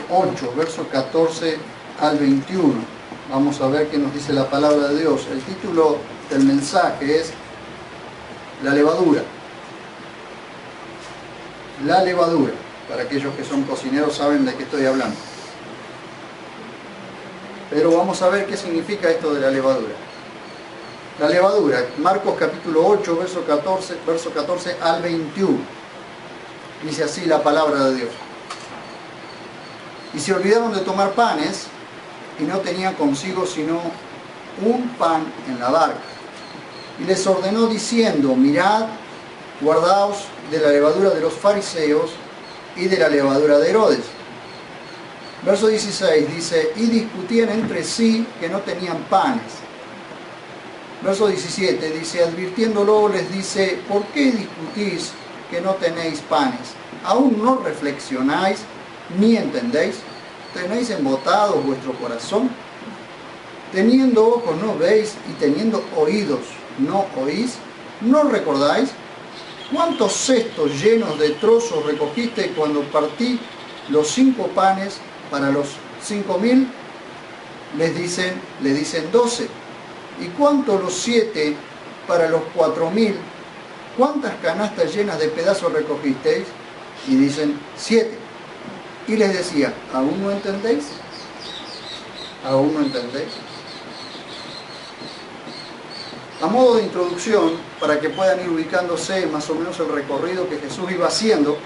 8, versos 14 al 21. Vamos a ver qué nos dice la palabra de Dios. El título del mensaje es La levadura. La levadura. Para aquellos que son cocineros saben de qué estoy hablando. Pero vamos a ver qué significa esto de la levadura. La levadura, Marcos capítulo 8, verso 14 al 21. Dice así la palabra de Dios. Y se olvidaron de tomar panes, y no tenían consigo sino un pan en la barca. Y les ordenó diciendo, mirad, guardaos de la levadura de los fariseos y de la levadura de Herodes. Verso 16 dice, y discutían entre sí que no tenían panes. Verso 17 dice, advirtiéndolo les dice, ¿por qué discutís que no tenéis panes? ¿Aún no reflexionáis ni entendéis? ¿Tenéis embotados vuestro corazón? Teniendo ojos no veis y teniendo oídos no oís. ¿No recordáis? ¿Cuántos cestos llenos de trozos recogiste cuando partí los 5 panes para los 5.000? Le dicen 12. ¿Y cuántos los 7 para los 4.000? ¿Cuántas canastas llenas de pedazos recogisteis? Y dicen 7. Y les decía, ¿aún no entendéis? ¿Aún no entendéis? A modo de introducción, para que puedan ir ubicándose más o menos el recorrido que Jesús iba haciendo,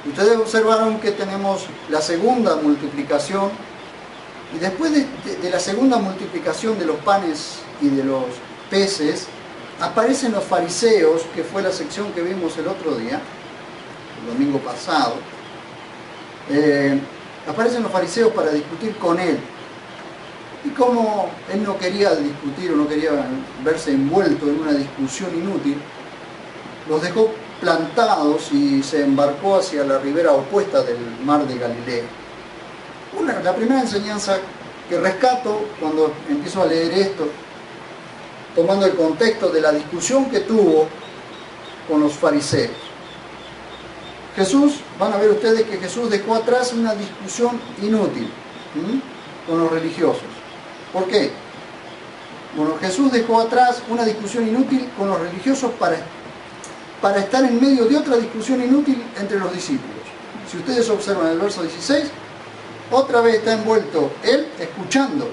ustedes observaron que tenemos la segunda multiplicación, y después de la segunda multiplicación de los panes y de los peces, aparecen los fariseos, que fue la sección que vimos el otro día, el domingo pasado. Aparecen los fariseos para discutir con él. Y como él no quería discutir o no quería verse envuelto en una discusión inútil, los dejó plantados y se embarcó hacia la ribera opuesta del mar de Galilea. La primera enseñanza que rescato cuando empiezo a leer esto, tomando el contexto de la discusión que tuvo con los fariseos. Jesús, van a ver ustedes que Jesús dejó atrás una discusión inútil con los religiosos. ¿Por qué? Bueno, Jesús dejó atrás una discusión inútil con los religiosos para estar en medio de otra discusión inútil entre los discípulos. Si ustedes observan el verso 16, otra vez está envuelto él escuchando,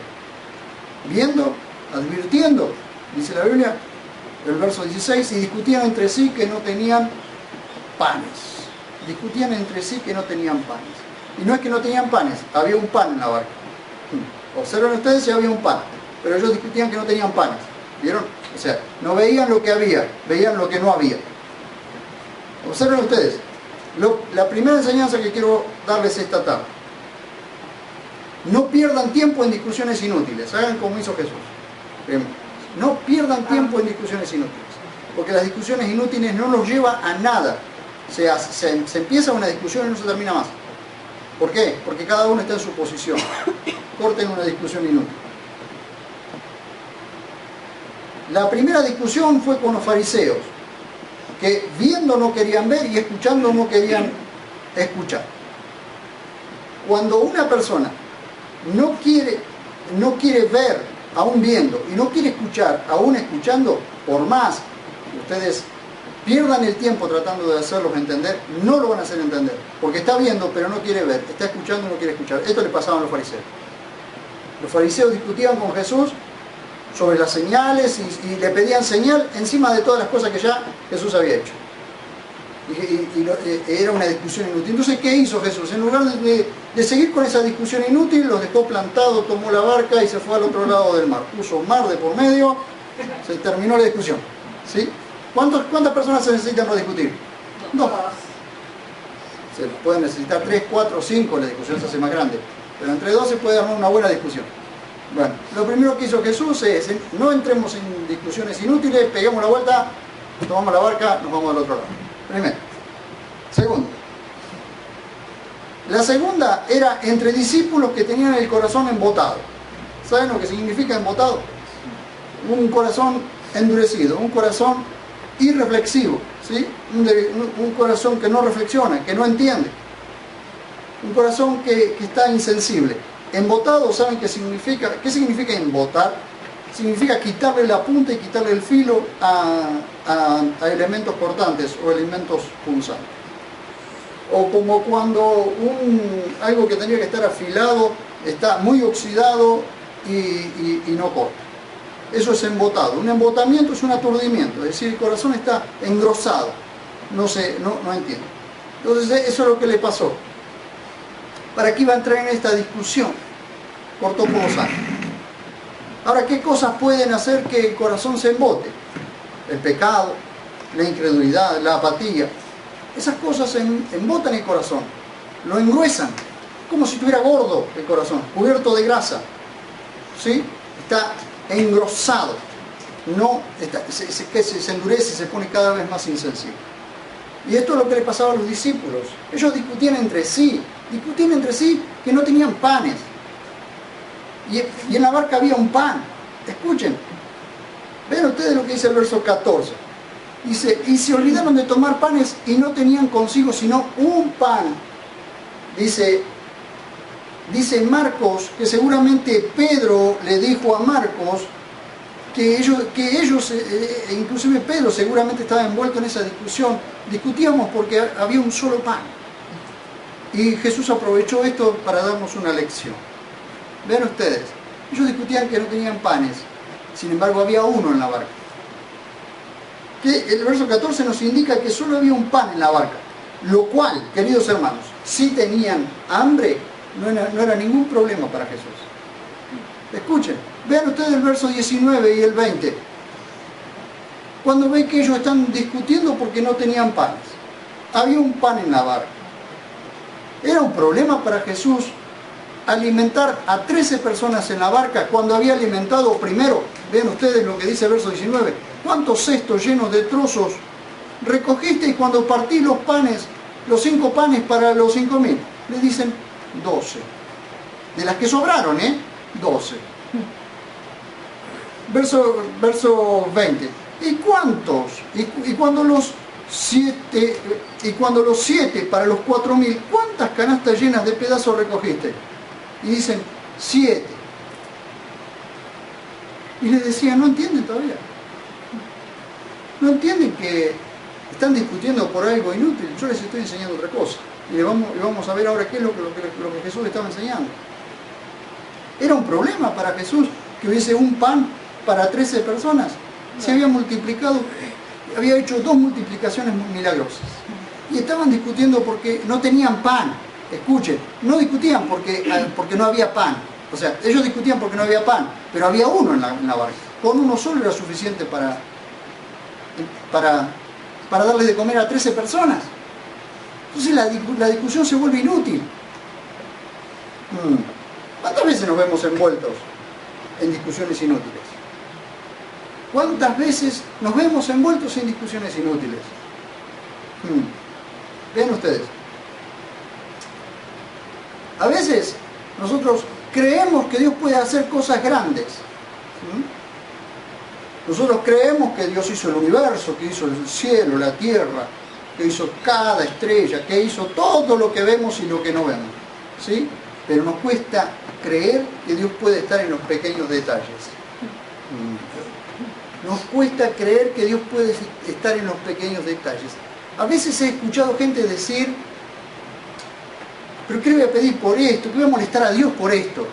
viendo, advirtiendo, dice la Biblia, el verso 16, y discutían entre sí que no tenían panes. Discutían entre sí que no tenían panes. Y no es que no tenían panes, había un pan en la barca. Observen ustedes si había un pan, pero ellos discutían que no tenían panes. ¿Vieron? O sea, no veían lo que había, veían lo que no había. Observen ustedes. La primera enseñanza que quiero darles esta tarde. No pierdan tiempo en discusiones inútiles. Hagan como hizo Jesús. No pierdan tiempo en discusiones inútiles. Porque las discusiones inútiles no nos llevan a nada. Se empieza una discusión y no se termina más. ¿Por qué? Porque cada uno está en su posición. Corten una discusión inútil. La primera discusión fue con los fariseos, que viendo no querían ver y escuchando no querían escuchar. Cuando una persona no quiere ver aún viendo y no quiere escuchar aún escuchando, por más que ustedes pierdan el tiempo tratando de hacerlos entender, no lo van a hacer entender, porque está viendo pero no quiere ver, está escuchando y no quiere escuchar. Esto le pasaba a los fariseos. Los fariseos discutían con Jesús sobre las señales y le pedían señal encima de todas las cosas que ya Jesús había hecho. Y era una discusión inútil. Entonces, ¿qué hizo Jesús? En lugar de seguir con esa discusión inútil, los dejó plantados, tomó la barca y se fue al otro lado del mar. Puso mar de por medio, se terminó la discusión. ¿Sí? ¿Cuántas personas se necesitan para discutir? 2. Se pueden necesitar 3, 4, 5, la discusión se hace más grande. Pero entre 2 se puede armar una buena discusión. Bueno, lo primero que hizo Jesús es, no entremos en discusiones inútiles, peguemos la vuelta, tomamos la barca, nos vamos al otro lado. Primero. Segundo. La segunda era entre discípulos que tenían el corazón embotado. ¿Saben lo que significa embotado? Un corazón endurecido, un corazón irreflexivo, ¿sí? Un corazón que no reflexiona, que no entiende. Un corazón que está insensible. Embotado, ¿saben qué significa? ¿Qué significa embotar? Significa quitarle la punta y quitarle el filo a elementos cortantes o elementos punzantes. O como cuando algo que tenía que estar afilado está muy oxidado y no corta. Eso es embotado. Un embotamiento es un aturdimiento, es decir, el corazón está engrosado, no entiende. Entonces eso es lo que le pasó. ¿Para qué iba a entrar en esta discusión? Cortó por los años. Ahora, ¿qué cosas pueden hacer que el corazón se embote? El pecado, la incredulidad, la apatía. Esas cosas embotan el corazón, lo engruesan, como si estuviera gordo el corazón, cubierto de grasa. ¿Sí? Está engrosado, se endurece y se pone cada vez más insensible. Y esto es lo que le pasaba a los discípulos. Ellos discutían entre sí que no tenían panes. Y en la barca había un pan. Escuchen, vean ustedes lo que dice el verso 14. Dice, y se olvidaron de tomar panes y no tenían consigo sino un pan. Dice Marcos que seguramente Pedro le dijo a Marcos que ellos inclusive Pedro seguramente estaba envuelto en esa discusión. Discutíamos porque había un solo pan. Y Jesús aprovechó esto para darnos una lección. Vean ustedes, ellos discutían que no tenían panes, sin embargo había uno en la barca. Que el verso 14 nos indica que solo había un pan en la barca, lo cual, queridos hermanos, si tenían hambre, no era ningún problema para Jesús. Escuchen, vean ustedes el verso 19 y el 20. Cuando ven que ellos están discutiendo porque no tenían panes, había un pan en la barca. ¿Era un problema para Jesús alimentar a 13 personas en la barca cuando había alimentado primero? Vean ustedes lo que dice el verso 19. ¿Cuántos cestos llenos de trozos recogisteis cuando partí los panes, los 5 panes para los 5.000? Le dicen 12. De las que sobraron, 12. Verso 20. ¿Y cuántos? Y cuando los 7 para los 4.000, ¿cuántas canastas llenas de pedazos recogiste? Y dicen 7. Y les decía, no entienden todavía. No entienden que están discutiendo por algo inútil. Yo les estoy enseñando otra cosa. Y vamos a ver ahora qué es lo que Jesús le estaba enseñando. ¿Era un problema para Jesús que hubiese un pan para 13 personas? Se había multiplicado, había hecho 2 multiplicaciones milagrosas. Y estaban discutiendo porque no tenían pan. Escuchen, no discutían porque no había pan. O sea, ellos discutían porque no había pan, pero había uno en la barca. Con uno solo era suficiente para darles de comer a 13 personas. Entonces la discusión se vuelve inútil. ¿Cuántas veces nos vemos envueltos en discusiones inútiles? ¿Cuántas veces nos vemos envueltos en discusiones inútiles? Vean ustedes. A veces nosotros creemos que Dios puede hacer cosas grandes. Nosotros creemos que Dios hizo el universo, que hizo el cielo, la tierra, que hizo cada estrella, que hizo todo lo que vemos y lo que no vemos. ¿Sí? Pero nos cuesta creer que Dios puede estar en los pequeños detalles. Nos cuesta creer que Dios puede estar en los pequeños detalles. A veces he escuchado gente decir, pero ¿qué le voy a pedir por esto? ¿Qué voy a molestar a Dios por esto?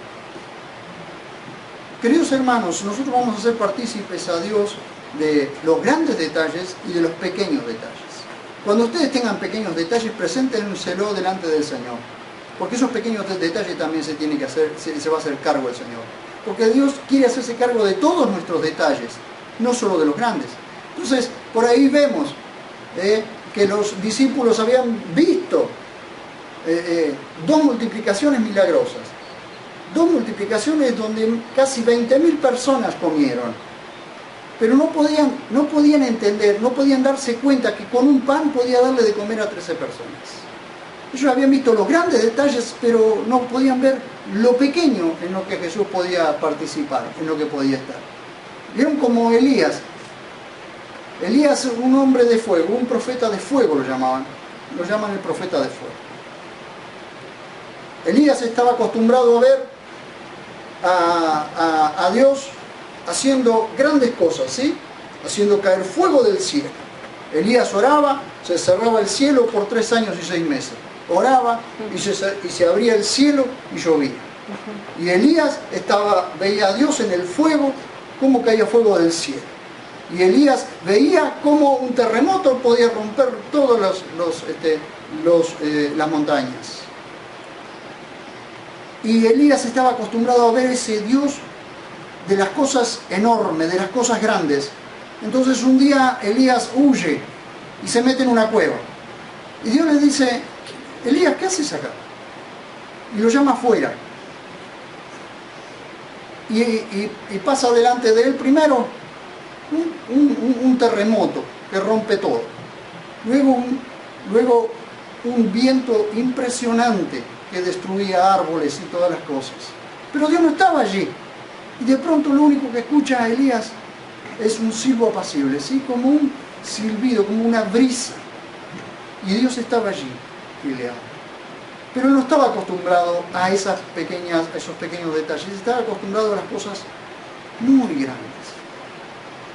Queridos hermanos, nosotros vamos a ser partícipes a Dios de los grandes detalles y de los pequeños detalles. Cuando ustedes tengan pequeños detalles, preséntenselo delante del Señor. Porque esos pequeños detalles también se va a hacer cargo el Señor. Porque Dios quiere hacerse cargo de todos nuestros detalles, no solo de los grandes. Entonces, por ahí vemos que los discípulos habían visto 2 multiplicaciones milagrosas. 2 multiplicaciones donde casi 20.000 personas comieron. Pero no podían entender, no podían darse cuenta que con un pan podía darle de comer a 13 personas. Ellos habían visto los grandes detalles, pero no podían ver lo pequeño en lo que Jesús podía participar, en lo que podía estar. Vieron como Elías, un hombre de fuego, un profeta de fuego lo llaman el profeta de fuego. Elías estaba acostumbrado a ver a Dios haciendo grandes cosas, ¿sí? Haciendo caer fuego del cielo. Elías oraba, se cerraba el cielo por 3 años y 6 meses. Oraba y se abría el cielo y llovía. Y Elías veía a Dios en el fuego, cómo caía fuego del cielo. Y Elías veía cómo un terremoto podía romper todas las montañas. Y Elías estaba acostumbrado a ver ese Dios de las cosas enormes, de las cosas grandes. Entonces un día Elías huye y se mete en una cueva. Y Dios le dice: Elías, ¿qué haces acá? Y lo llama afuera. Y pasa delante de él primero un terremoto que rompe todo. Luego un viento impresionante que destruía árboles y todas las cosas. Pero Dios no estaba allí. Y de pronto lo único que escucha a Elías es un silbo apacible, ¿sí? Como un silbido, como una brisa. Y Dios estaba allí y le habla. Pero él no estaba acostumbrado a esos pequeños detalles. Estaba acostumbrado a las cosas muy grandes.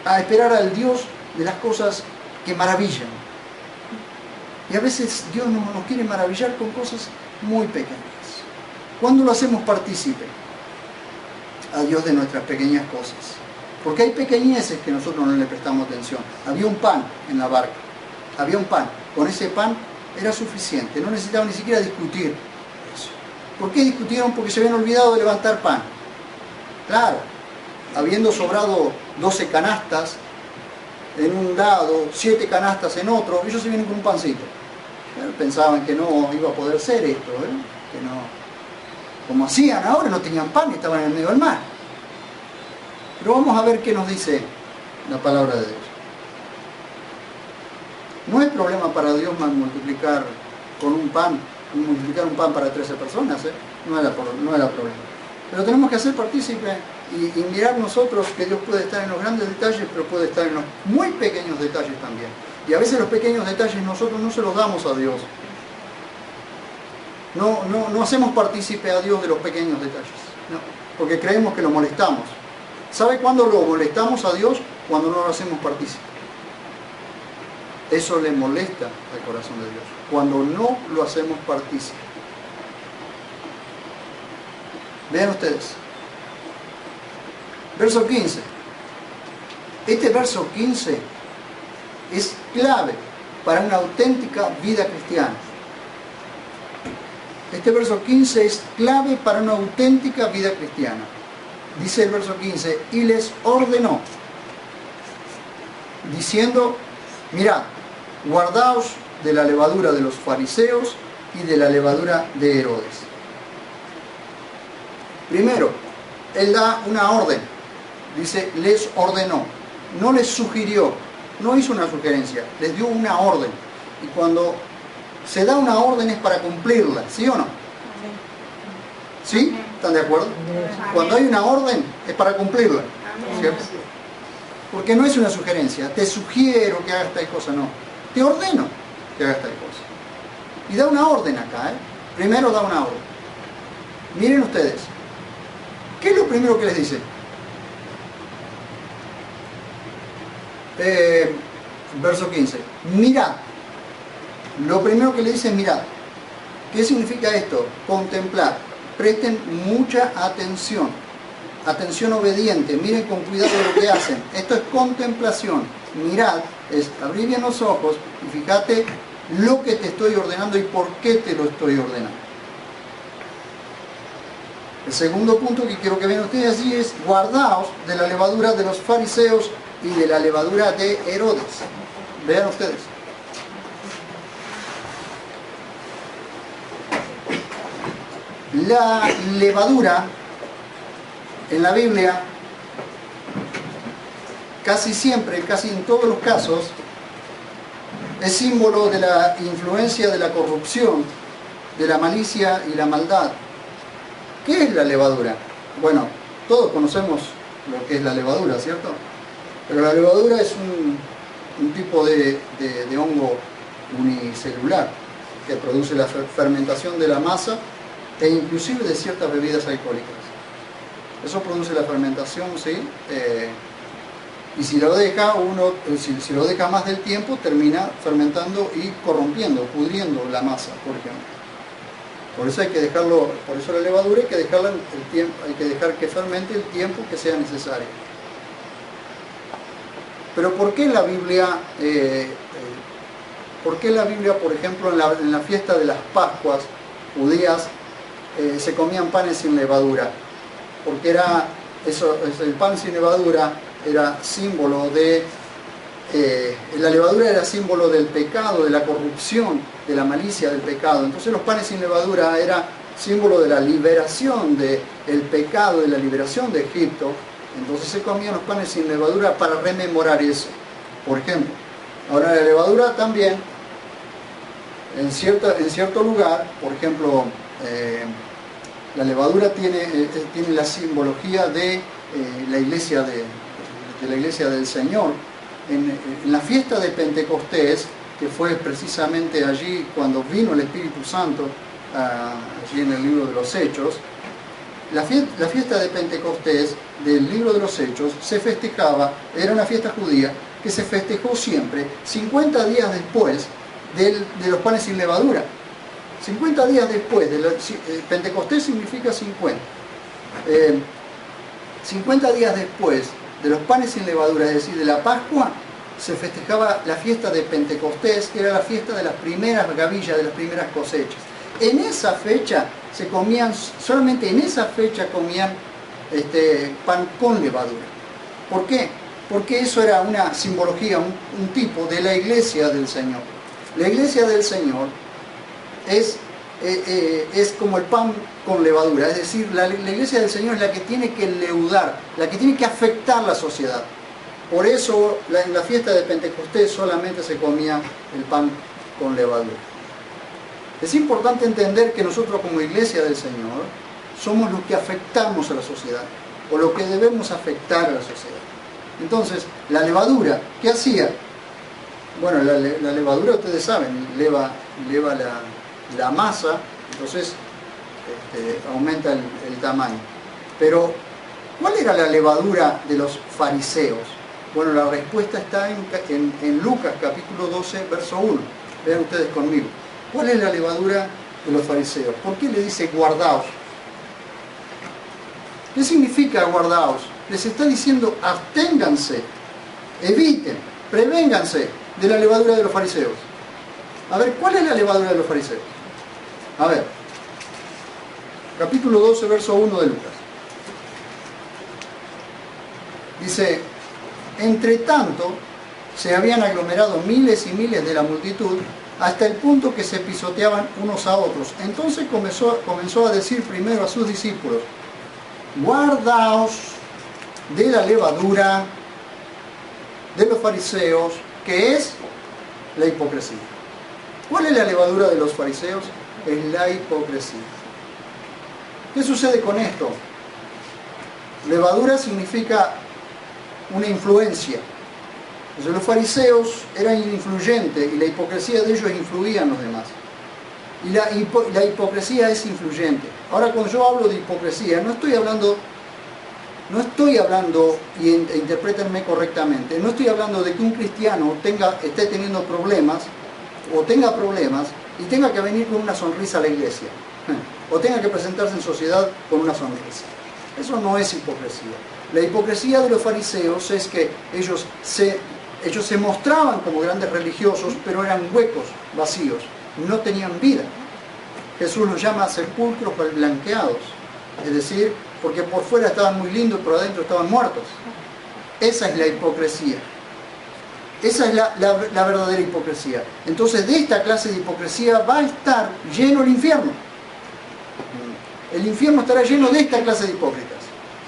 A esperar al Dios de las cosas que maravillan. Y a veces Dios nos quiere maravillar con cosas muy pequeñas. ¿Cuándo lo hacemos partícipe a Dios de nuestras pequeñas cosas? Porque hay pequeñeces que nosotros no le prestamos atención. Había un pan en la barca. Había un pan. Con ese pan era suficiente. No necesitaban ni siquiera discutir eso. ¿Por qué discutieron? Porque se habían olvidado de levantar pan. Claro, habiendo sobrado 12 canastas en un lado, 7 canastas en otro, ellos se vienen con un pancito. Pensaban que no iba a poder ser esto, que no, como hacían ahora, no tenían pan y estaban en el medio del mar. Pero vamos a ver qué nos dice la palabra de Dios. No es problema para Dios multiplicar con un pan, multiplicar un pan para 13 personas, no era problema. Pero tenemos que hacer partícipe y mirar nosotros que Dios puede estar en los grandes detalles, pero puede estar en los muy pequeños detalles también. Y a veces los pequeños detalles nosotros no se los damos a Dios. No hacemos partícipe a Dios de los pequeños detalles, no, porque creemos que lo molestamos. ¿Sabe cuándo lo molestamos a Dios? Cuando no lo hacemos partícipe. Eso le molesta al corazón de Dios, cuando no lo hacemos partícipe. Vean ustedes. Verso 15. Este verso 15 es clave para una auténtica vida cristiana. Este verso 15 es clave para una auténtica vida cristiana. Dice el verso 15: y les ordenó, diciendo: mirad, guardaos de la levadura de los fariseos y de la levadura de Herodes. Primero, él da una orden. Dice, les ordenó. No les sugirió, no hizo una sugerencia, les dio una orden. Y cuando se da una orden es para cumplirla, ¿sí o no? ¿Sí? ¿Están de acuerdo? Cuando hay una orden es para cumplirla, ¿cierto? Porque no es una sugerencia, te sugiero que hagas tal cosa, no. Te ordeno que hagas tal cosa. Y da una orden acá, Primero da una orden. Miren ustedes, ¿qué es lo primero que les dice? Verso 15. Mirad. Lo primero que le dice es mirad. ¿Qué significa esto? Contemplar. Presten mucha atención. Atención obediente. Miren con cuidado lo que hacen. Esto es contemplación. Mirad es abrir bien los ojos y fíjate lo que te estoy ordenando y por qué te lo estoy ordenando. El segundo punto que quiero que vean ustedes allí es: guardaos de la levadura de los fariseos y de la levadura de Herodes. Vean ustedes. La levadura en la Biblia casi siempre, casi en todos los casos, es símbolo de la influencia de la corrupción, de la malicia y la maldad. ¿Qué es la levadura? Bueno, todos conocemos lo que es la levadura, ¿cierto? Pero la levadura es un tipo de hongo unicelular que produce la fermentación de la masa e inclusive de ciertas bebidas alcohólicas. Eso produce la fermentación, ¿sí? Y si lo deja si lo deja más del tiempo, termina fermentando y corrompiendo, pudriendo la masa, por ejemplo. Por eso hay que dejarlo, por eso la levadura hay que dejarla el tiempo, hay que dejar que fermente el tiempo que sea necesario. Pero ¿por qué la Biblia, por ejemplo, en la fiesta de las Pascuas judías se comían panes sin levadura? Porque el pan sin levadura era símbolo de... la levadura era símbolo del pecado, de la corrupción, de la malicia del pecado. Entonces los panes sin levadura era símbolo de la liberación del pecado, de la liberación de Egipto. Entonces se comían los panes sin levadura para rememorar eso, por ejemplo. Ahora la levadura también, en cierto lugar, por ejemplo, la levadura tiene la simbología de la iglesia de la iglesia del Señor. En la fiesta de Pentecostés, que fue precisamente allí cuando vino el Espíritu Santo, allí en el libro de los Hechos, la fiesta de Pentecostés del libro de los Hechos se festejaba, era una fiesta judía que se festejó siempre 50 días después de los panes sin levadura. 50 días después, Pentecostés significa 50. 50 días después de los panes sin levadura, es decir, de la Pascua, se festejaba la fiesta de Pentecostés, que era la fiesta de las primeras gavillas, de las primeras cosechas. En esa fecha se comían, solamente en esa fecha comían pan con levadura. ¿Por qué? Porque eso era una simbología, un tipo de la iglesia del Señor. La iglesia del Señor es como el pan con levadura, es decir, la iglesia del Señor es la que tiene que leudar, la que tiene que afectar la sociedad. Por eso en la fiesta de Pentecostés solamente se comía el pan con levadura. Es importante entender que nosotros como iglesia del Señor somos los que afectamos a la sociedad, o lo que debemos afectar a la sociedad. Entonces, la levadura, ¿qué hacía? Bueno, la levadura, ustedes saben, eleva la masa, entonces aumenta el tamaño. Pero, ¿cuál era la levadura de los fariseos? Bueno, la respuesta está en Lucas capítulo 12, verso 1. Vean ustedes conmigo. ¿Cuál es la levadura de los fariseos? ¿Por qué le dice guardaos? ¿Qué significa guardaos? Les está diciendo absténganse, eviten, prevénganse de la levadura de los fariseos. A ver, ¿cuál es la levadura de los fariseos? A ver, capítulo 12, verso 1 de Lucas. Dice, entre tanto, se habían aglomerado miles y miles de la multitud, hasta el punto que se pisoteaban unos a otros. Entonces comenzó a decir primero a sus discípulos, guardaos de la levadura de los fariseos, que es la hipocresía. ¿Cuál es la levadura de los fariseos? Es la hipocresía. ¿Qué sucede con esto? Levadura significa una influencia. Entonces los fariseos eran influyentes y la hipocresía de ellos influía en los demás. Y la hipocresía es influyente. Ahora, cuando yo hablo de hipocresía, no estoy hablando, y interprétenme correctamente, no estoy hablando de que un cristiano esté teniendo problemas, o tenga problemas, y tenga que venir con una sonrisa a la iglesia, o tenga que presentarse en sociedad con una sonrisa. Eso no es hipocresía. La hipocresía de los fariseos es que ellos se mostraban como grandes religiosos, pero eran huecos, vacíos, no tenían vida. Jesús los llama sepulcros blanqueados, es decir, porque por fuera estaban muy lindos, pero adentro estaban muertos. Esa es la hipocresía. Esa es la verdadera hipocresía. Entonces, de esta clase de hipocresía va a estar lleno el infierno. El infierno estará lleno de esta clase de hipócritas.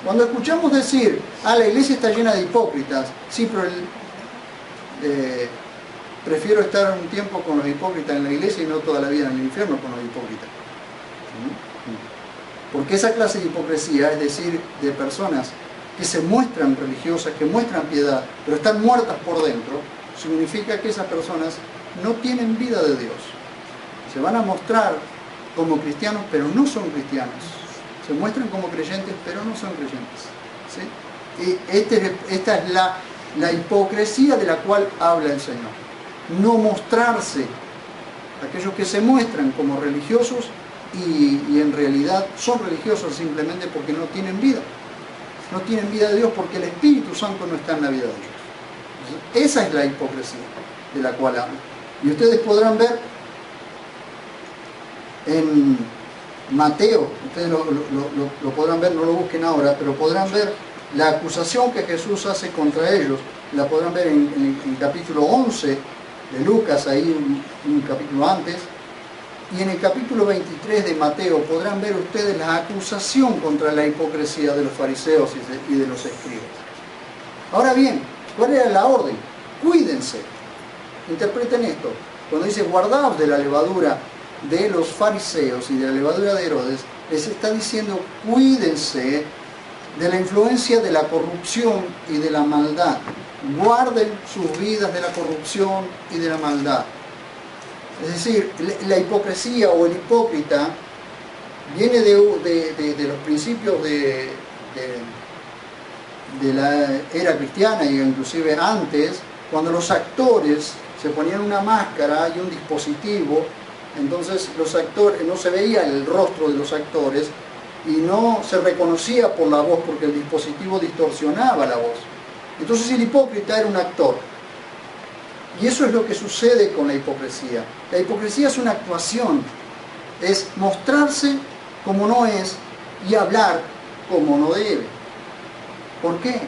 Cuando escuchamos decir, la iglesia está llena de hipócritas, sí, pero prefiero estar un tiempo con los hipócritas en la iglesia y no toda la vida en el infierno con los hipócritas. Porque esa clase de hipocresía, es decir, de personas que se muestran religiosas, que muestran piedad, pero están muertas por dentro, significa que esas personas no tienen vida de Dios. Se van a mostrar como cristianos, pero no son cristianos. Se muestran como creyentes, pero no son creyentes. ¿Sí? Y esta es la hipocresía de la cual habla el Señor. No mostrarse, aquellos que se muestran como religiosos y en realidad son religiosos simplemente porque no tienen vida. No tienen vida de Dios porque el Espíritu Santo no está en la vida de ellos. Entonces, esa es la hipocresía de la cual habla. Y ustedes podrán ver en Mateo, ustedes lo podrán ver, no lo busquen ahora, pero podrán ver la acusación que Jesús hace contra ellos. La podrán ver en el capítulo 11 de Lucas, ahí un capítulo antes. Y en el capítulo 23 de Mateo podrán ver ustedes la acusación contra la hipocresía de los fariseos y de los escribas. Ahora bien, ¿cuál era la orden? Cuídense. Interpreten esto. Cuando dice guardaos de la levadura de los fariseos y de la levadura de Herodes, les está diciendo cuídense de la influencia de la corrupción y de la maldad. Guarden sus vidas de la corrupción y de la maldad. Es decir, la hipocresía o el hipócrita viene de los principios de la era cristiana y inclusive antes, cuando los actores se ponían una máscara y un dispositivo, entonces los actores, no se veía el rostro de los actores y no se reconocía por la voz porque el dispositivo distorsionaba la voz. Entonces el hipócrita era un actor. Y eso es lo que sucede con la hipocresía. La hipocresía es una actuación, es mostrarse como no es y hablar como no debe. ¿Por qué?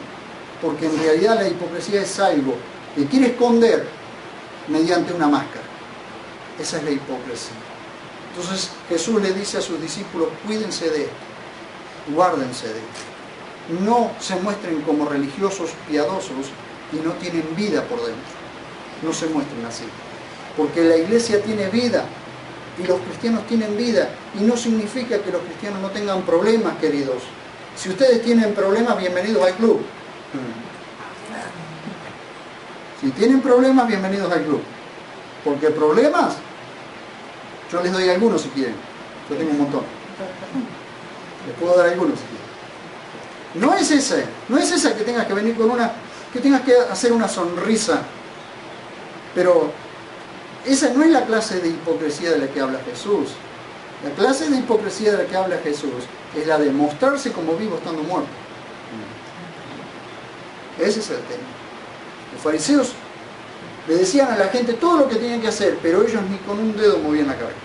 Porque en realidad la hipocresía es algo que quiere esconder mediante una máscara. Esa es la hipocresía. Entonces Jesús le dice a sus discípulos, cuídense de esto, guárdense de esto. No se muestren como religiosos piadosos y no tienen vida por dentro. No se muestren así, porque la iglesia tiene vida y los cristianos tienen vida, y no significa que los cristianos no tengan problemas, queridos. Si ustedes tienen problemas, bienvenidos al club. Si tienen problemas, bienvenidos al club, porque problemas, yo les doy algunos si quieren, yo tengo un montón, les puedo dar algunos si quieren. No es esa que tengas que venir con que tengas que hacer una sonrisa. Pero esa no es la clase de hipocresía de la que habla Jesús. La clase de hipocresía de la que habla Jesús es la de mostrarse como vivo estando muerto. Ese es el tema. Los fariseos le decían a la gente todo lo que tenían que hacer, pero ellos ni con un dedo movían la cabeza.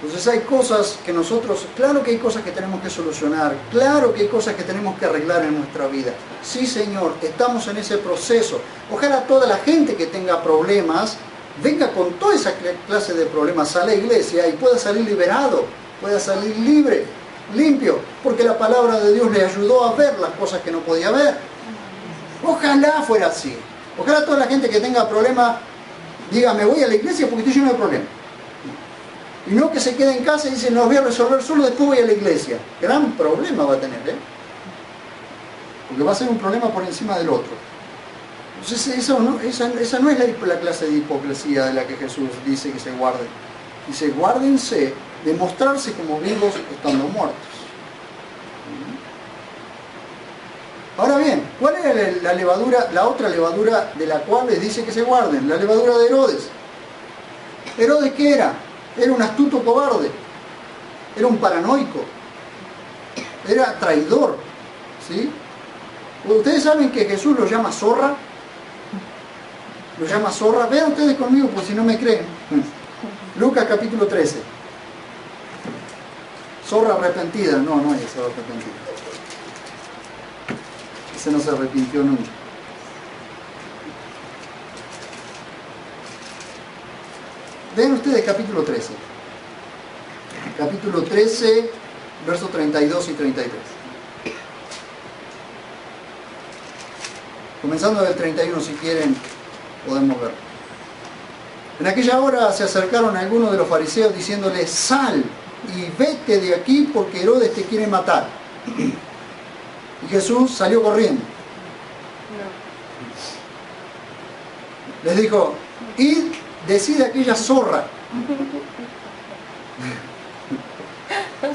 Entonces hay cosas que nosotros, claro que hay cosas que tenemos que solucionar, claro que hay cosas que tenemos que arreglar en nuestra vida. Sí, Señor, estamos en ese proceso. Ojalá toda la gente que tenga problemas venga con toda esa clase de problemas a la iglesia y pueda salir liberado, pueda salir libre, limpio, porque la palabra de Dios le ayudó a ver las cosas que no podía ver. Ojalá fuera así. Ojalá toda la gente que tenga problemas diga, me voy a la iglesia porque estoy lleno de problemas. Y no que se quede en casa y dice, no, voy a resolver solo, después voy a la iglesia. Gran problema va a tener, porque va a ser un problema por encima del otro. Entonces esa no es la clase de hipocresía de la que Jesús dice que se guarden. Dice, guárdense de mostrarse como vivos estando muertos. Ahora bien, ¿cuál era la levadura, la otra levadura de la cual les dice que se guarden? La levadura de Herodes. ¿Herodes qué era? Era un astuto cobarde, era un paranoico, era traidor, ¿sí? Ustedes saben que Jesús lo llama zorra, vean ustedes conmigo, pues si no me creen. Lucas capítulo 13. Zorra arrepentida, no es zorra arrepentida. Ese no se arrepintió nunca. Vean ustedes capítulo 13. Capítulo 13, versos 32 y 33. Comenzando del 31, si quieren, podemos ver. En aquella hora se acercaron algunos de los fariseos diciéndole, sal y vete de aquí porque Herodes te quiere matar. Y Jesús salió corriendo. Les dijo, id decide aquella zorra.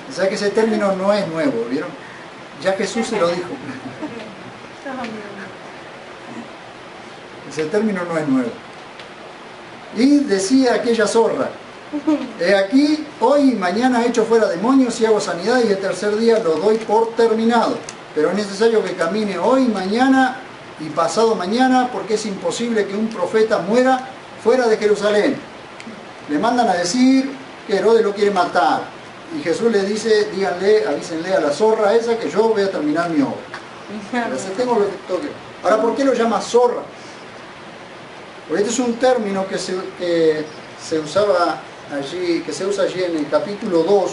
O sea que ese término no es nuevo, ¿vieron? Ya Jesús se lo dijo. Ese término no es nuevo. Y decía aquella zorra: he aquí, hoy y mañana echo fuera demonios y hago sanidad, y el tercer día lo doy por terminado. Pero es necesario que camine hoy, mañana y pasado mañana, porque es imposible que un profeta muera fuera de Jerusalén. Le mandan a decir que Herodes lo quiere matar. Y Jesús le dice: díganle, avísenle a la zorra esa que yo voy a terminar mi obra. Ahora, ¿por qué lo llama zorra? Porque este es un término que se usaba allí, que se usa allí en el capítulo 2,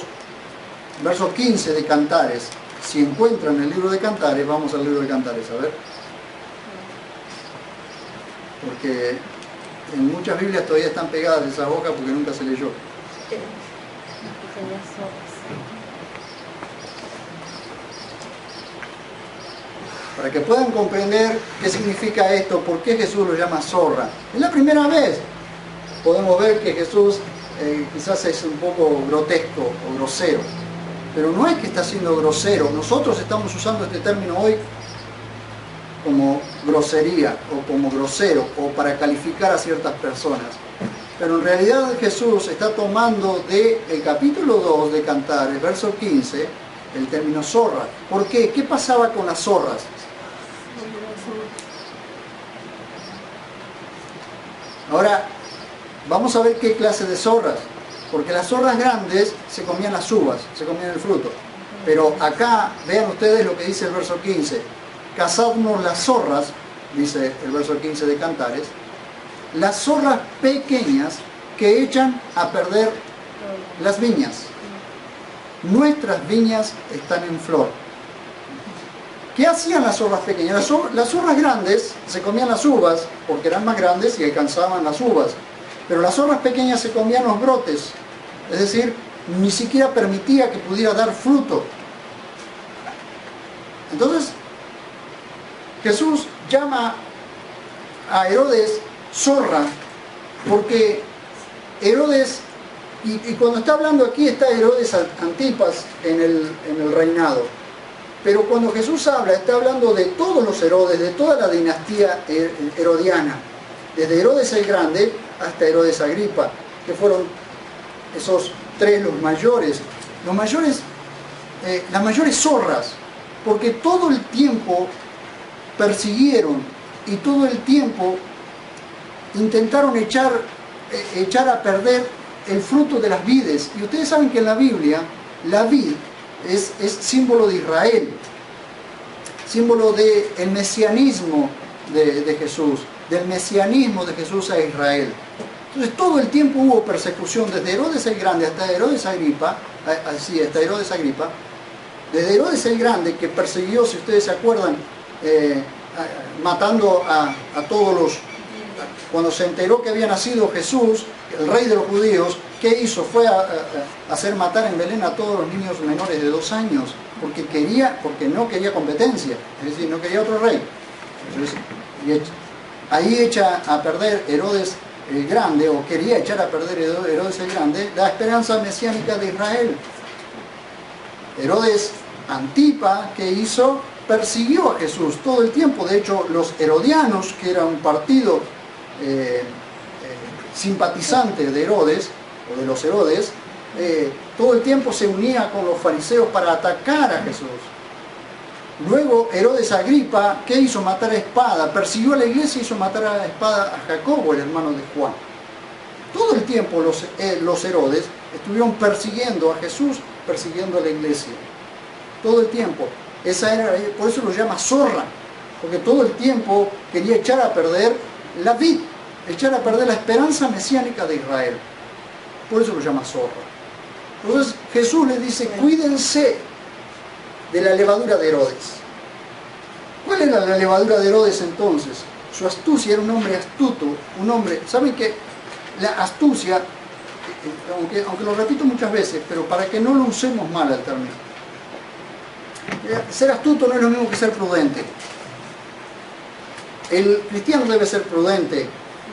verso 15 de Cantares. Si encuentran el libro de Cantares, vamos al libro de Cantares, a ver. Porque en muchas Biblias todavía están pegadas esas hojas porque nunca se leyó. Para que puedan comprender qué significa esto, por qué Jesús lo llama zorra. Es la primera vez. Podemos ver que Jesús quizás es un poco grotesco o grosero, pero no es que está siendo grosero. Nosotros estamos usando este término hoy como grosería o como grosero o para calificar a ciertas personas. Pero en realidad Jesús está tomando del capítulo 2 de Cantares, verso 15, el término zorra. ¿Por qué? ¿Qué pasaba con las zorras? Ahora, vamos a ver qué clase de zorras. Porque las zorras grandes se comían las uvas, se comían el fruto. Pero acá, vean ustedes lo que dice el verso 15. Cazadnos las zorras, dice el verso 15 de Cantares, las zorras pequeñas que echan a perder las viñas. Nuestras viñas están en flor. ¿Qué hacían las zorras pequeñas? Las zorras grandes se comían las uvas porque eran más grandes y alcanzaban las uvas. Pero las zorras pequeñas se comían los brotes. Es decir, ni siquiera permitía que pudiera dar fruto. Entonces, Jesús llama a Herodes zorra porque Herodes, y cuando está hablando aquí está Herodes Antipas en el reinado, pero cuando Jesús habla, está hablando de todos los Herodes, de toda la dinastía herodiana, desde Herodes el Grande hasta Herodes Agripa, que fueron esos tres los mayores, las mayores zorras, porque todo el tiempo persiguieron y todo el tiempo intentaron echar a perder el fruto de las vides. Y ustedes saben que en la Biblia la vid es símbolo de Israel, símbolo del mesianismo de Jesús, del mesianismo de Jesús a Israel. Entonces todo el tiempo hubo persecución, desde Herodes el Grande hasta Herodes Agripa, desde Herodes el Grande, que persiguió, si ustedes se acuerdan, matando a todos los... Cuando se enteró que había nacido Jesús, el rey de los judíos, ¿qué hizo? Fue a hacer matar en Belén a todos los niños menores de 2 años, porque no quería competencia, es decir, no quería otro rey. Entonces, ahí echa a perder Herodes el Grande, o quería echar a perder Herodes el Grande, la esperanza mesiánica de Israel. Herodes Antipa, ¿qué hizo? Persiguió a Jesús todo el tiempo. De hecho, los herodianos, que era un partido simpatizante de Herodes, o de los Herodes, todo el tiempo se unía con los fariseos para atacar a Jesús. Luego Herodes Agripa, ¿qué hizo? Matar a espada. Persiguió a la iglesia y hizo matar a la espada a Jacobo, el hermano de Juan. Todo el tiempo los Herodes estuvieron persiguiendo a Jesús, persiguiendo a la iglesia. Todo el tiempo. Por eso lo llama zorra, porque todo el tiempo quería echar a perder la vid, echar a perder la esperanza mesiánica de Israel. Por eso lo llama zorra. Entonces Jesús le dice: cuídense de la levadura de Herodes. ¿Cuál era la levadura de Herodes entonces? Su astucia. Era un hombre astuto, un hombre... ¿Saben qué? La astucia, aunque lo repito muchas veces, pero para que no lo usemos mal al término. Ser astuto no es lo mismo que ser prudente. El cristiano debe ser prudente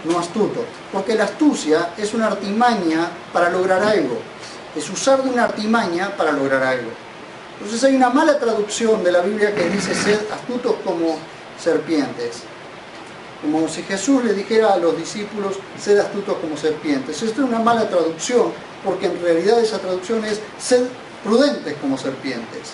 no astuto. Porque la astucia es una artimaña para lograr algo. Es usar de una artimaña para lograr algo. Entonces hay una mala traducción de la Biblia que dice sed astutos como serpientes. Como si Jesús le dijera a los discípulos, sed astutos como serpientes. Esto es una mala traducción, porque en realidad esa traducción es sed prudentes como serpientes.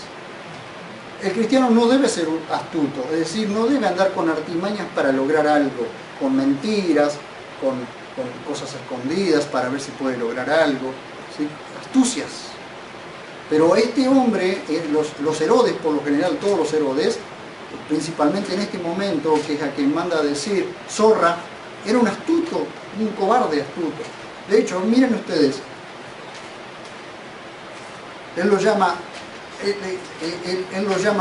El cristiano no debe ser astuto, es decir, no debe andar con artimañas para lograr algo, con mentiras, con cosas escondidas para ver si puede lograr algo, ¿sí? Astucias. Pero este hombre, los Herodes, por lo general todos los Herodes, principalmente en este momento, que es a quien manda a decir zorra, era un astuto, un cobarde astuto. De hecho, miren ustedes, él lo llama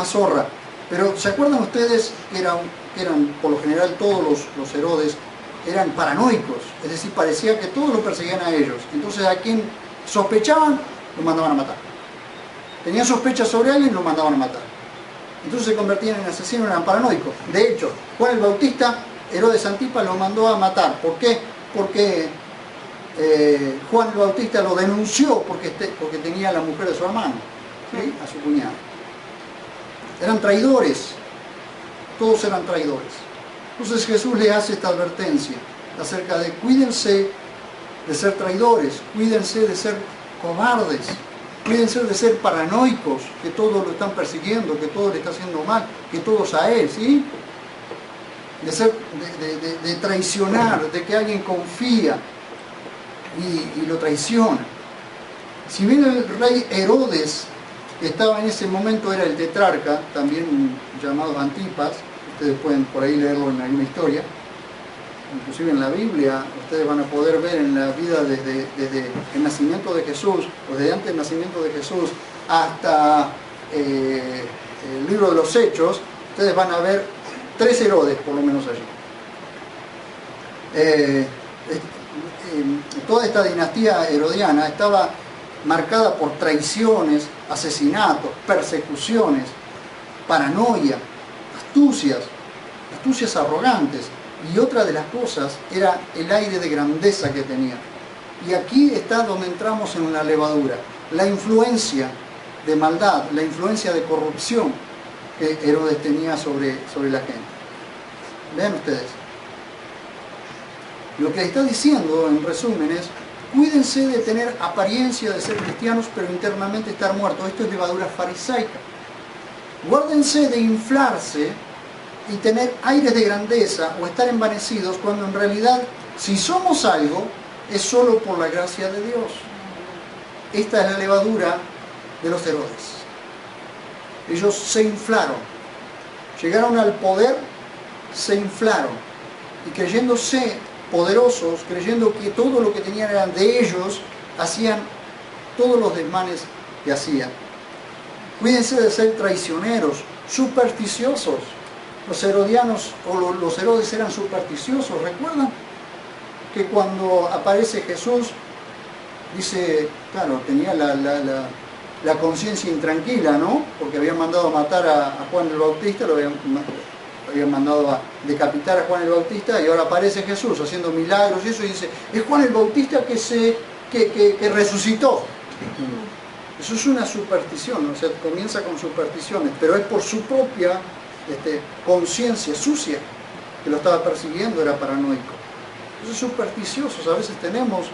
zorra, pero ¿se acuerdan ustedes que eran por lo general todos los Herodes eran paranoicos? Es decir, parecía que todos lo perseguían a ellos. Entonces a quien sospechaban, lo mandaban a matar. Tenían sospechas sobre alguien, lo mandaban a matar. Entonces se convertían en asesinos, eran paranoicos. De hecho, Juan el Bautista, Herodes Antipas lo mandó a matar. ¿Por qué? Porque Juan el Bautista lo denunció porque tenía a la mujer de su hermano, ¿sí? A su cuñado. Eran traidores, todos eran traidores. Entonces Jesús le hace esta advertencia acerca de cuídense de ser traidores, cuídense de ser cobardes, cuídense de ser paranoicos, que todos lo están persiguiendo, que todo le está haciendo mal, que todos a él, ¿sí? De traicionar, de que alguien confía y lo traiciona. Si bien el rey Herodes, que estaba en ese momento, era el tetrarca, también llamado Antipas, ustedes pueden por ahí leerlo en alguna historia, inclusive en la Biblia, ustedes van a poder ver en la vida desde el nacimiento de Jesús, o desde antes del nacimiento de Jesús, hasta el libro de los Hechos, ustedes van a ver 3 Herodes, por lo menos allí. Toda esta dinastía herodiana estaba marcada por traiciones, asesinatos, persecuciones, paranoia, astucias arrogantes. Y otra de las cosas era el aire de grandeza que tenía. Y aquí está donde entramos en una levadura. La influencia de maldad, la influencia de corrupción que Herodes tenía sobre la gente. Vean ustedes. Lo que está diciendo, en resumen, es cuídense de tener apariencia de ser cristianos, pero internamente estar muertos. Esto es levadura farisaica. Guárdense de inflarse y tener aires de grandeza o estar envanecidos, cuando en realidad, si somos algo, es solo por la gracia de Dios. Esta es la levadura de los Herodes. Ellos se inflaron, llegaron al poder, se inflaron, y creyéndose poderosos, creyendo que todo lo que tenían eran de ellos, hacían todos los desmanes que hacían. Cuídense de ser traicioneros, supersticiosos. Los herodianos o los Herodes eran supersticiosos. ¿Recuerdan que cuando aparece Jesús, dice, claro, tenía la conciencia intranquila, ¿no? Porque habían mandado a matar a Juan el Bautista, lo habían mandado a decapitar a Juan el Bautista, y ahora aparece Jesús haciendo milagros y eso, y dice, es Juan el Bautista que resucitó. Eso es una superstición, o sea, comienza con supersticiones, pero es por su propia conciencia sucia que lo estaba persiguiendo, era paranoico. Entonces, supersticiosos, a veces tenemos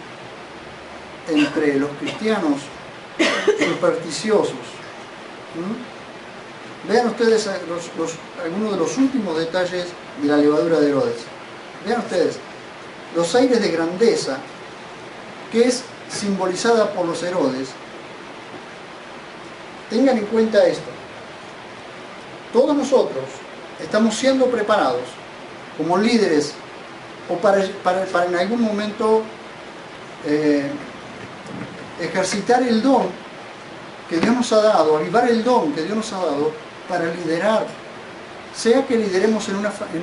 entre los cristianos supersticiosos. Vean ustedes algunos de los últimos detalles de la levadura de Herodes. Vean ustedes los aires de grandeza que es simbolizada por los Herodes. Tengan en cuenta esto. Todos nosotros estamos siendo preparados como líderes o para en algún momento ejercitar el don que Dios nos ha dado, avivar el don que Dios nos ha dado para liderar. Sea que lideremos en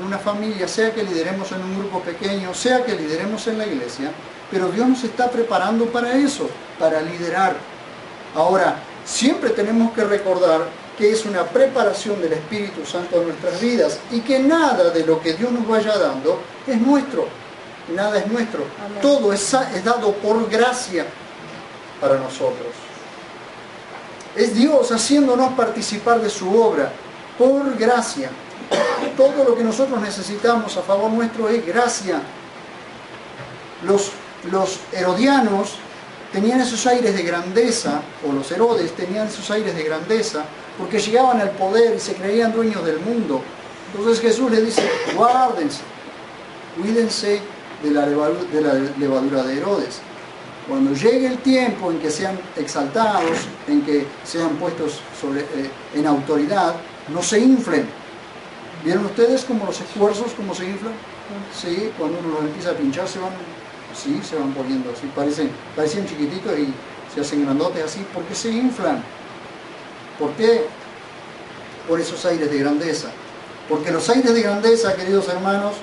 una familia, sea que lideremos en un grupo pequeño, sea que lideremos en la iglesia, pero Dios nos está preparando para eso, para liderar. Ahora, siempre tenemos que recordar que es una preparación del Espíritu Santo en nuestras vidas y que nada de lo que Dios nos vaya dando es nuestro. nada es nuestro. Amén. Todo es dado por gracia para nosotros. Es Dios haciéndonos participar de su obra por gracia. Todo lo que nosotros necesitamos a favor nuestro es gracia. Los herodianos tenían esos aires de grandeza, o los Herodes tenían esos aires de grandeza, porque llegaban al poder y se creían dueños del mundo. Entonces Jesús les dice, guárdense, cuídense de la levadura de Herodes. Cuando llegue el tiempo en que sean exaltados, en que sean puestos en autoridad, no se inflen. ¿Vieron ustedes cómo los esfuerzos, cómo se inflan? Sí, cuando uno los empieza a pinchar se van poniendo así, parecían chiquititos y se hacen grandotes así, porque se inflan. ¿Por qué? Por esos aires de grandeza. Porque los aires de grandeza, queridos hermanos,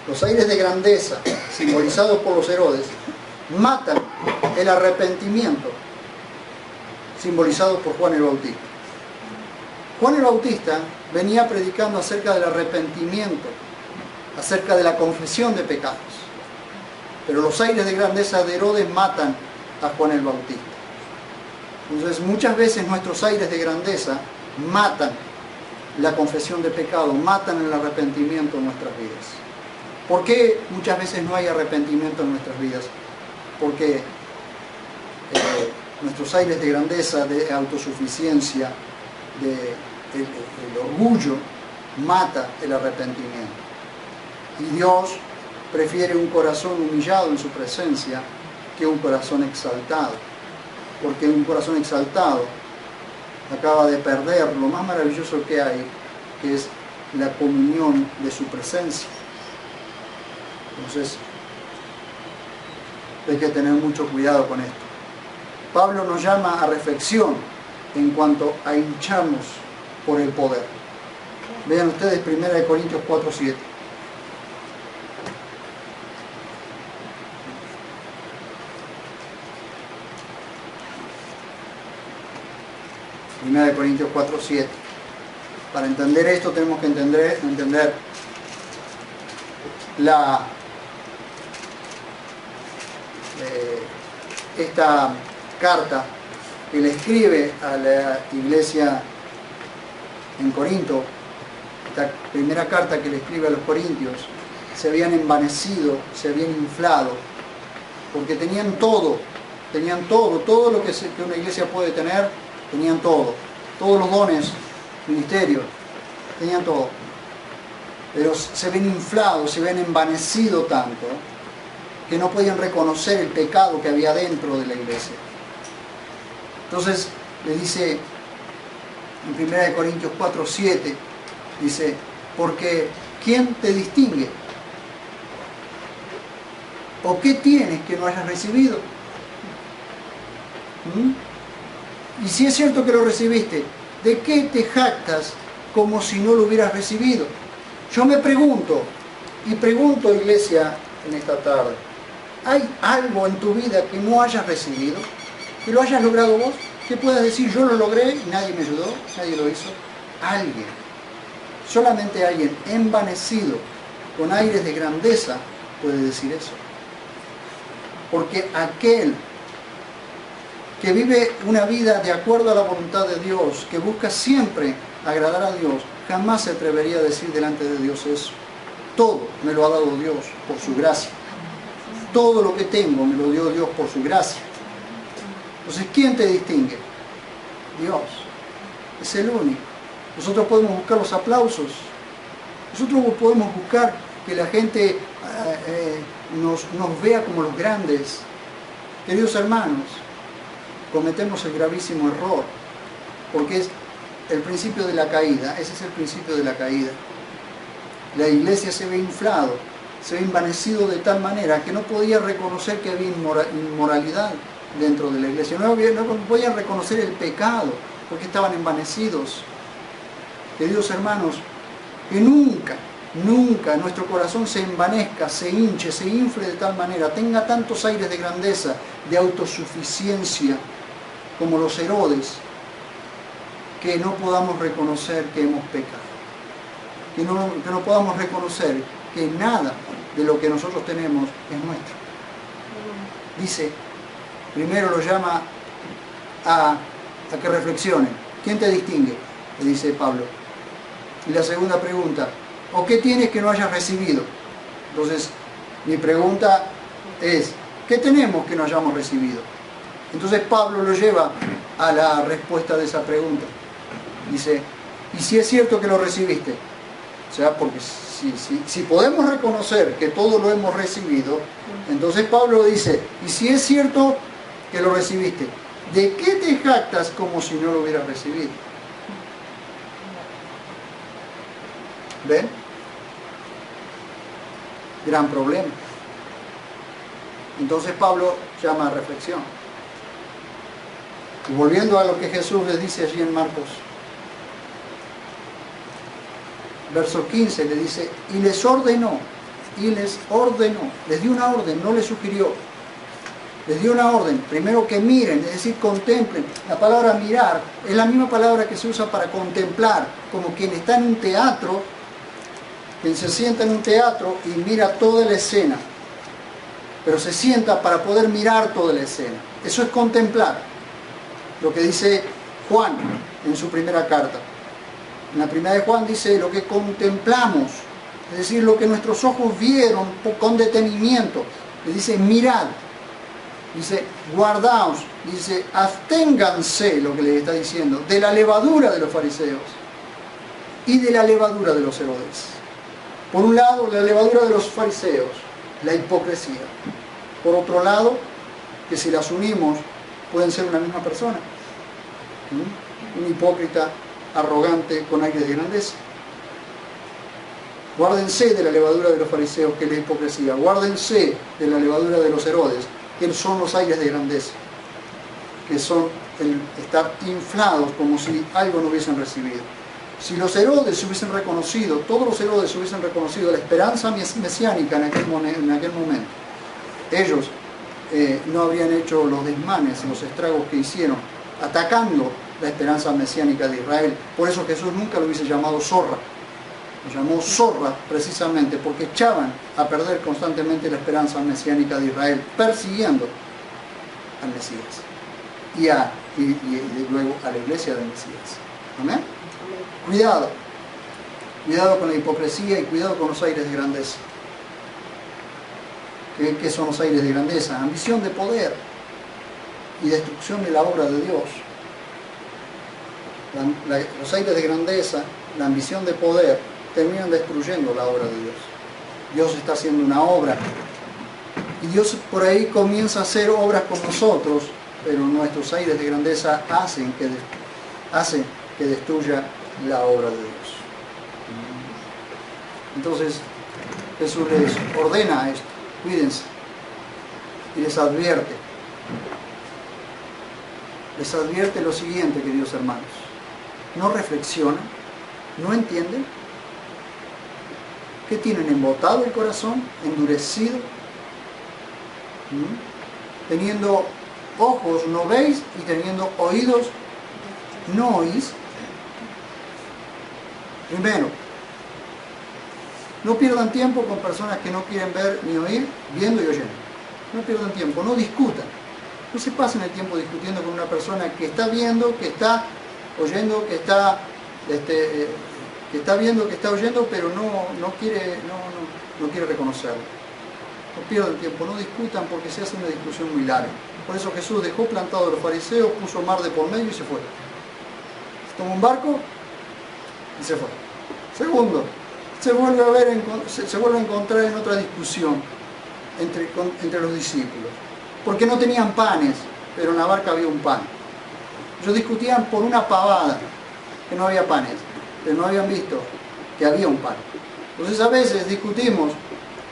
los aires de grandeza simbolizados por los Herodes matan el arrepentimiento simbolizado por Juan el Bautista. Juan el Bautista venía predicando acerca del arrepentimiento, acerca de la confesión de pecados. Pero los aires de grandeza de Herodes matan a Juan el Bautista. Entonces muchas veces nuestros aires de grandeza matan la confesión de pecado, matan el arrepentimiento en nuestras vidas. ¿Por qué muchas veces no hay arrepentimiento en nuestras vidas? Porque nuestros aires de grandeza, de autosuficiencia, el orgullo, mata el arrepentimiento. Y Dios prefiere un corazón humillado en su presencia que un corazón exaltado. Porque un corazón exaltado acaba de perder lo más maravilloso que hay, que es la comunión de su presencia. Entonces, hay que tener mucho cuidado con esto. Pablo nos llama a reflexión en cuanto a hincharnos por el poder. Vean ustedes 1 Corintios 4:7. Primera de Corintios 4:7. Para entender esto tenemos que entender esta carta que le escribe a la iglesia en Corinto. Esta primera carta que le escribe a los corintios, se habían envanecido, se habían inflado, porque tenían todo lo que una iglesia puede tener, tenían todo, todos los dones, ministerios, tenían todo, pero se ven inflados, se ven envanecido tanto, que no podían reconocer el pecado que había dentro de la iglesia. Entonces le dice en 1 Corintios 4:7, dice, porque ¿quién te distingue? ¿O qué tienes que no hayas recibido? Y si es cierto que lo recibiste, ¿de qué te jactas como si no lo hubieras recibido? Yo me pregunto, y pregunto, iglesia, en esta tarde, ¿hay algo en tu vida que no hayas recibido? ¿Que lo hayas logrado vos? ¿Que puedas decir, yo lo logré y nadie me ayudó, nadie lo hizo? Alguien, solamente alguien envanecido, con aires de grandeza, puede decir eso. Porque aquel que vive una vida de acuerdo a la voluntad de Dios, que busca siempre agradar a Dios, jamás se atrevería a decir delante de Dios eso. Todo me lo ha dado Dios por su gracia. Todo lo que tengo me lo dio Dios por su gracia. Entonces, ¿quién te distingue? Dios. Es el único. Nosotros podemos buscar los aplausos. Nosotros podemos buscar que la gente nos vea como los grandes. Queridos hermanos, cometemos el gravísimo error, porque es el principio de la caída. Ese es el principio de la caída. La iglesia se ve inflado, se ve envanecido de tal manera que no podía reconocer que había inmoralidad dentro de la iglesia, no podían reconocer el pecado porque estaban envanecidos. Queridos hermanos, que nunca nuestro corazón se envanezca, se hinche, se infle de tal manera, tenga tantos aires de grandeza, de autosuficiencia como los Herodes, que no podamos reconocer que hemos pecado, que no podamos reconocer que nada de lo que nosotros tenemos es nuestro. Dice, primero lo llama a que reflexionen. ¿Quién te distingue?, le dice Pablo. Y la segunda pregunta, ¿o qué tienes que no hayas recibido? Entonces, mi pregunta es, ¿qué tenemos que no hayamos recibido? Entonces Pablo lo lleva a la respuesta de esa pregunta. Dice, ¿y si es cierto que lo recibiste? O sea, porque si podemos reconocer que todo lo hemos recibido, entonces Pablo dice, ¿y si es cierto que lo recibiste? ¿De qué te jactas como si no lo hubieras recibido? ¿Ven? Gran problema. Entonces Pablo llama a reflexión. Y volviendo a lo que Jesús les dice allí en Marcos, verso 15, le dice, y les ordenó, les dio una orden, no les sugirió, les dio una orden, primero que miren, es decir, contemplen. La palabra mirar es la misma palabra que se usa para contemplar, como quien está en un teatro, quien se sienta en un teatro y mira toda la escena, pero se sienta para poder mirar toda la escena. Eso es contemplar. Lo que dice Juan en su primera carta. En la primera de Juan dice lo que contemplamos, es decir, lo que nuestros ojos vieron con detenimiento. Le dice mirad, dice guardaos, dice absténganse, lo que le está diciendo, de la levadura de los fariseos y de la levadura de los Herodes. Por un lado, la levadura de los fariseos, la hipocresía. Por otro lado, que si las unimos, pueden ser una misma persona. Un hipócrita, arrogante, con aire de grandeza. Guárdense de la levadura de los fariseos, que es la hipocresía. Guárdense de la levadura de los Herodes, que son los aires de grandeza, que son el estar inflados como si algo no hubiesen recibido. Si los Herodes hubiesen reconocido, todos los Herodes hubiesen reconocido la esperanza mesiánica en aquel momento, ellos no habrían hecho los desmanes, los estragos que hicieron, atacando la esperanza mesiánica de Israel. Por eso Jesús nunca lo hubiese llamado zorra. Lo llamó zorra precisamente porque echaban a perder constantemente la esperanza mesiánica de Israel, persiguiendo al Mesías y luego a la iglesia del Mesías. ¿Amén? Cuidado con la hipocresía y cuidado con los aires de grandeza. ¿Qué son los aires de grandeza? Ambición de poder y destrucción de la obra de Dios. Los aires de grandeza, la ambición de poder, terminan destruyendo la obra de Dios. Dios está haciendo una obra y Dios por ahí comienza a hacer obras con nosotros, pero nuestros aires de grandeza hacen que destruya la obra de Dios. Entonces Jesús les ordena esto, cuídense, y les advierte lo siguiente, queridos hermanos: no reflexionan, no entienden. ¿Qué tienen? Embotado el corazón, endurecido, teniendo ojos no veis y teniendo oídos no oís. Primero, no pierdan tiempo con personas que no quieren ver ni oír, viendo y oyendo. No pierdan tiempo, no discutan. No se pasen el tiempo discutiendo con una persona que está viendo, que está oyendo, que está viendo, que está oyendo, pero no quiere reconocerlo. No pierdan tiempo, no discutan, porque se hace una discusión muy larga. Por eso Jesús dejó plantado a los fariseos, puso mar de por medio y se fue. Tomó un barco y se fue. Segundo, se vuelve a encontrar en otra discusión entre los discípulos, porque no tenían panes, pero en la barca había un pan. Ellos discutían por una pavada, que no había panes, pero no habían visto que había un pan. Entonces a veces discutimos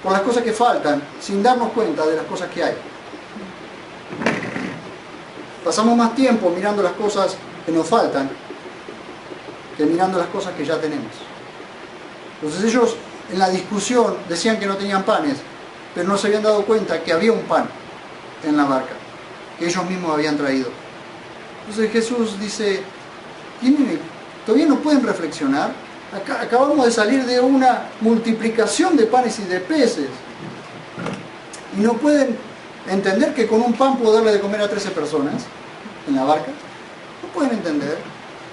por las cosas que faltan, sin darnos cuenta de las cosas que hay. Pasamos más tiempo mirando las cosas que nos faltan que mirando las cosas que ya tenemos. Entonces ellos en la discusión decían que no tenían panes, pero no se habían dado cuenta que había un pan en la barca, que ellos mismos habían traído. Entonces Jesús dice, ¿todavía no pueden reflexionar? Acabamos de salir de una multiplicación de panes y de peces. Y no pueden entender que con un pan puedo darle de comer a 13 personas en la barca. No pueden entender.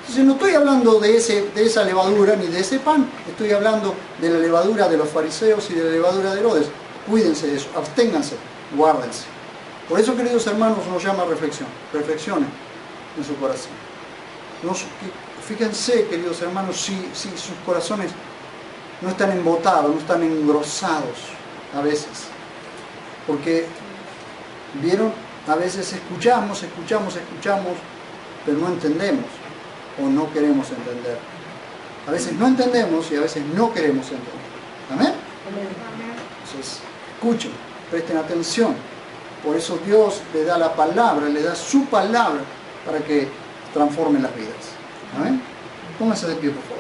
Entonces no estoy hablando de esa levadura ni de ese pan. Estoy hablando de la levadura de los fariseos y de la levadura de Herodes. Cuídense de eso, absténganse, guárdense. Por eso, queridos hermanos, nos llama a reflexión. Reflexionen en su corazón. Fíjense, queridos hermanos, si sus corazones no están embotados, no están engrosados a veces. Porque, ¿vieron? A veces escuchamos, pero no entendemos o no queremos entender. A veces no entendemos y a veces no queremos entender. ¿Amén? Entonces, escuchen, presten atención. Por eso Dios le da la palabra, le da su palabra para que transforme las vidas. ¿Amén? Pónganse de pie, por favor.